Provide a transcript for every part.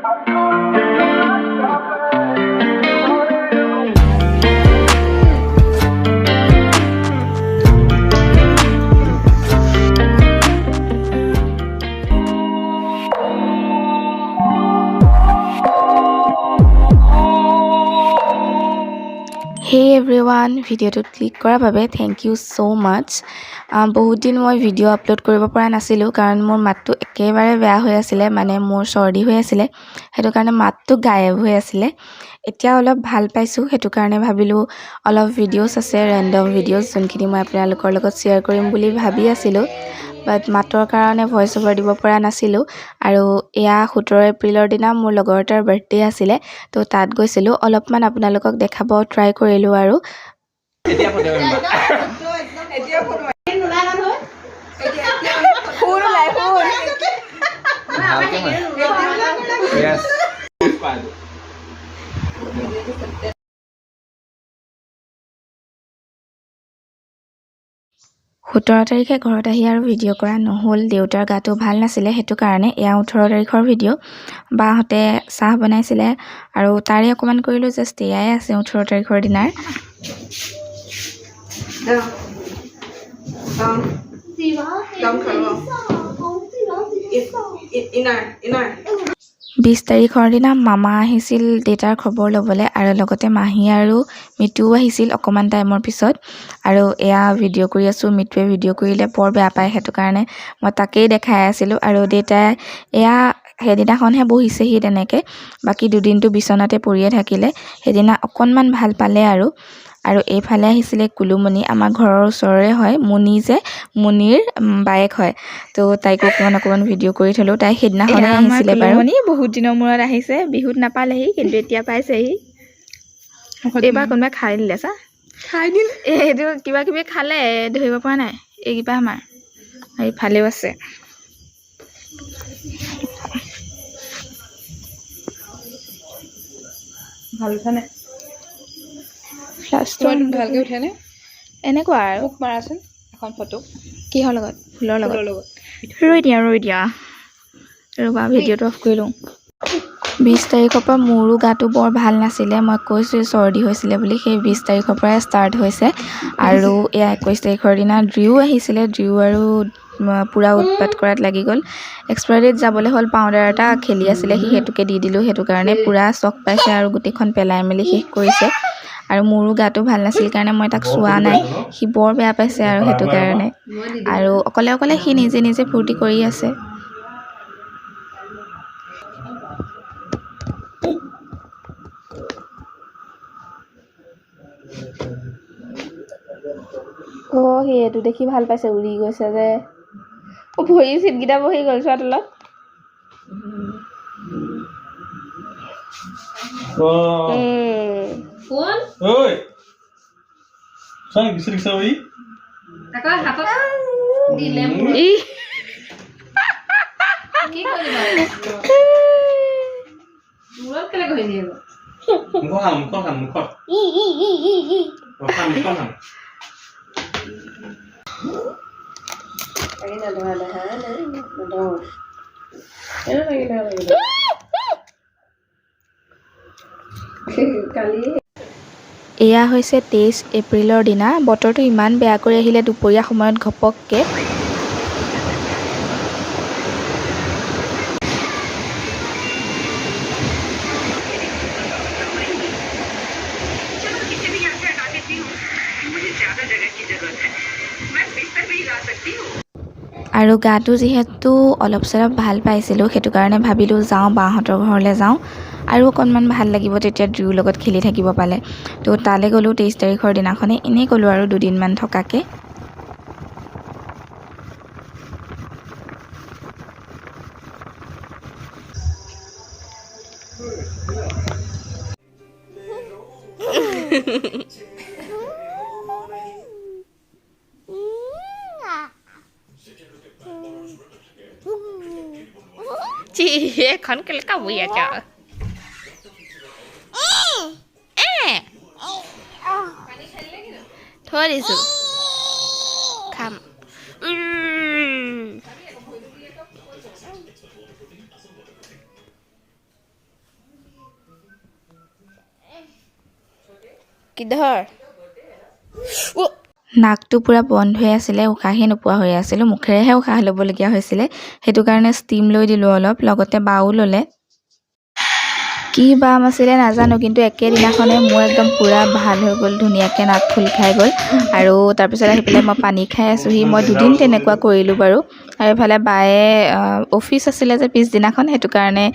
Hey everyone, ভিডিঅ'টো click কৰাৰ বাবে থেংক ইউ so much. বহুত দিন মই ভিডিঅ' আপলোড কৰিব পৰা নাছিলোঁ কাৰণ মোৰ মাতটো একেবাৰে বেয়া হৈ আছিলে, মানে মোৰ চৰ্দি হৈ আছিলে, সেইটো কাৰণে মাতটো গায়ব হৈ আছিলে। এতিয়া অলপ ভাল পাইছোঁ, সেইটো কাৰণে ভাবিলোঁ অলপ ভিডিঅ'ছ আছে, ৰেণ্ডম ভিডিঅ'ছ, যোনখিনি মই আপোনালোকৰ লগত শ্বেয়াৰ কৰিম বুলি ভাবি আছিলোঁ, বাট মাতৰ কাৰণে ভইচ অভাৰ দিব পৰা নাছিলোঁ। আৰু এয়া 17 এপ্ৰিলৰ দিনা মোৰ লগৰ এটাৰ বাৰ্থডে আছিলে, তো তাত গৈছিলোঁ, অলপমান আপোনালোকক দেখাব ট্ৰাই কৰিলোঁ আৰু সোতৰ তাৰিখে ঘৰত আহি আৰু ভিডিঅ' কৰা নহ'ল, দেউতাৰ গাটো ভাল নাছিলে, সেইটো কাৰণে এয়া 18 তাৰিখৰ ভিডিঅ'। বাহঁতে চাহ বনাইছিলে আৰু তাৰে অকণমান কৰিলোঁ, জাষ্ট এয়াই আছে 18 তাৰিখৰ দিনাৰ। 20 তাৰিখৰ দিনা মামা আহিছিল দেউতাৰ খবৰ ল'বলৈ, আৰু লগতে মাহী আৰু মিতুও আহিছিল অকণমান টাইমৰ পিছত। আৰু এয়া ভিডিঅ' কৰি আছোঁ, মিতুৱে ভিডিঅ' কৰিলে বৰ বেয়া পায়, সেইটো কাৰণে মই তাকেই দেখাই আছিলোঁ। আৰু দেউতাই এয়া সেইদিনাখনহে বহিছেহি তেনেকৈ, বাকী দুদিনটো বিচনাতে পৰিয়ে থাকিলে, সেইদিনা অকণমান ভাল পালে আৰু এইফালে আহিছিলে কুলুমণি, আমাৰ ঘৰৰ ওচৰৰে হয়, মুনিৰ বায়েক হয়, তো তাইকো অকণমান ভিডিঅ' কৰি থলোঁ। তাই সেইদিনাখনে আহিছিলে বাৰু। বহুত দিনৰ মূৰত আহিছে, বিহুত নাপালেহি কিন্তু এতিয়া পাইছেহি। এইবাৰ কোনোবাই খাই দিলে চা, খাই দিলে, এইটো কিবা কিবি খালে, ধৰিব পৰা নাই, এইকেইটা আমাৰ এইফালেও আছে। ভাল উঠানে? ভালকৈ উঠেনে? এনেকুৱা আৰু মোক মাৰাচোন এখন ফটো। কিহৰ লগত? ফুলৰ লগত। ৰৈ দিয়া ৰ'বা, ভিডিঅ'টো অফ কৰি লওঁ। 20 তাৰিখৰ পৰা মোৰো গাটো বৰ ভাল নাছিলে, মই কৈছোঁ চৰ্দি হৈছিলে বুলি, সেই 20 তাৰিখৰ পৰাই ষ্টাৰ্ট হৈছে। আৰু এয়া 21 তাৰিখৰ দিনা ড্ৰিউ আহিছিলে, ড্ৰিউ আৰু পূৰা উৎপাত কৰাত লাগি গ'ল। এক্সপায়াৰী ডেট যাবলৈ হ'ল, পাউডাৰ এটা খেলি আছিলে, সি সেইটোকে দি দিলোঁ, সেইটো কাৰণে পূৰা চখ পাইছে আৰু গোটেইখন পেলাই মেলি শেষ কৰিছে। আৰু মোৰো গাটো ভাল নাছিল কাৰণে মই তাক চোৱা নাই, সি বৰ বেয়া পাইছে আৰু সেইটো কাৰণে। আৰু অকলে সি নিজে ফূৰ্তি কৰি আছে। সি এইটো দেখি ভাল পাইছে, উৰি গৈছে যে, ভৰি চিটকেইটা বহি গ'ল চোৱা তলত। এয়া হৈছে 23 এপ্ৰিলৰ দিনা, বতৰটো ইমান বেয়া কৰি আহিলে দুপৰীয়া সময়ত ঘপককৈ। আৰু গাটো যিহেতু অলপ চলপ ভাল পাইছিলোঁ, সেইটো কাৰণে ভাবিলোঁ যাওঁ, বাহঁতৰ ঘৰলৈ যাওঁ, আৰু অকণমান ভাল লাগিব, তেতিয়া ড্ৰিউৰ লগত খেলি থাকিব পালে। তো তালৈ গ'লোঁ 23 তাৰিখৰ দিনাখনে, এনেই গ'লোঁ আৰু দুদিনমান থকাকৈ। এখন কেলেকা বহি আছ? থৈ দিছোঁ, খাম। কিধৰ নাকটো পুৰা বন্ধ হৈ আছিলে, উশাহেই নোপোৱা হৈ আছিলোঁ, মুখেৰেহে উশাহ ল'বলগীয়া হৈছিলে। সেইটো কাৰণে ষ্টিম লৈ দিলোঁ অলপ, লগতে বাও ল'লে। কি বাম আছিলে নাজানো, কিন্তু একেদিনাখনে মোৰ একদম পুৰা ভাল হৈ গ'ল, ধুনীয়াকৈ নাক খোল খাই গ'ল। আৰু তাৰপিছত আহি পেলাই মই পানী খাই আছোঁহি। মই 2 দিন তেনেকুৱা কৰিলোঁ বাৰু। আৰু এইফালে বায়ে অফিচ আছিলে যে পিছদিনাখন, সেইটো কাৰণে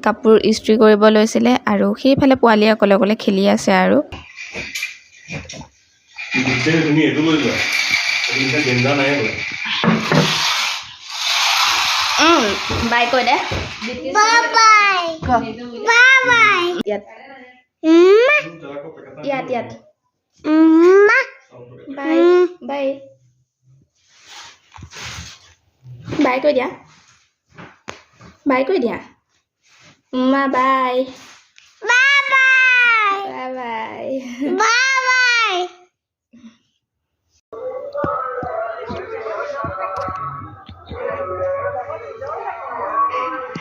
কাপোৰ ইস্ত্ৰি কৰিব লৈছিলে। আৰু সেইফালে পোৱালি অকলে অকলে খেলি আছে আৰু বাই কৈ দে ইয়াত বাই বাই বাই কৈ দিয়া, বাই কৈ দিয়া। মা bye bye bye bye.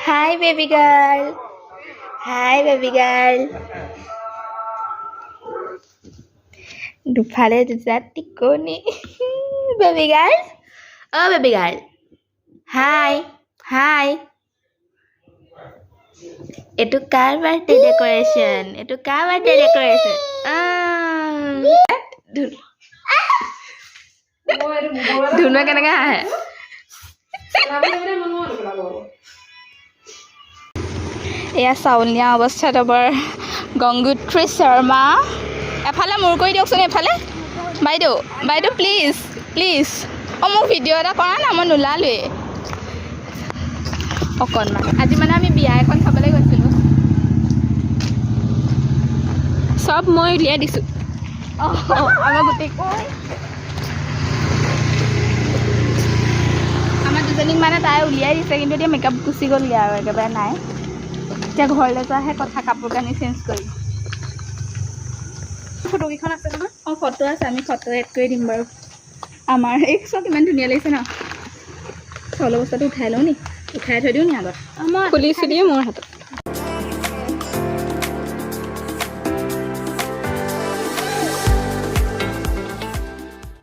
Hi baby girl. Hi baby girl. দুফালে দুটা টিকনি baby girl. Oh baby girl. Hi. Hi. Itu car birthday decoration. Itu car birthday decoration. ধুনুৱে কেনেকৈ আহে এয়া চাউলীয়া অৱস্থাত আমাৰ গংগোত্ৰী শৰ্মা। এফালে মূৰ কৰি দিয়কচোন, এফালে বাইদেউ বাইদেউ প্লিজ প্লিজ। অঁ মোক ভিডিঅ' এটা কৰা না, মই নোলালোৱেই অকণমান। আজি মানে আমি বিয়া এখন খাবলৈ গৈছিলোঁ, চব মই উলিয়াই দিছোঁ। অঁ আমাৰ গোটেই আমাৰ দুজনীক মানে তাই উলিয়াই দিছে, কিন্তু এতিয়া মেকআপ গুচি গ'লগৈ আৰু একেবাৰে নাই। এতিয়া ঘৰলৈ যোৱাহে কথা, কাপোৰ কানি চেঞ্জ কৰি। ফটোকেইখন আছে নহয়? অঁ ফটো আছে, আমি ফটো এড কৰি দিম বাৰু। আমাৰ এই চব ইমান ধুনীয়া লাগিছে ন। চাউলৰ বস্তাটো উঠাই লওঁ নি, উঠাই থৈ দিওঁ নি আগত? খুলিছোঁ দিয়ে মোৰ হাতত।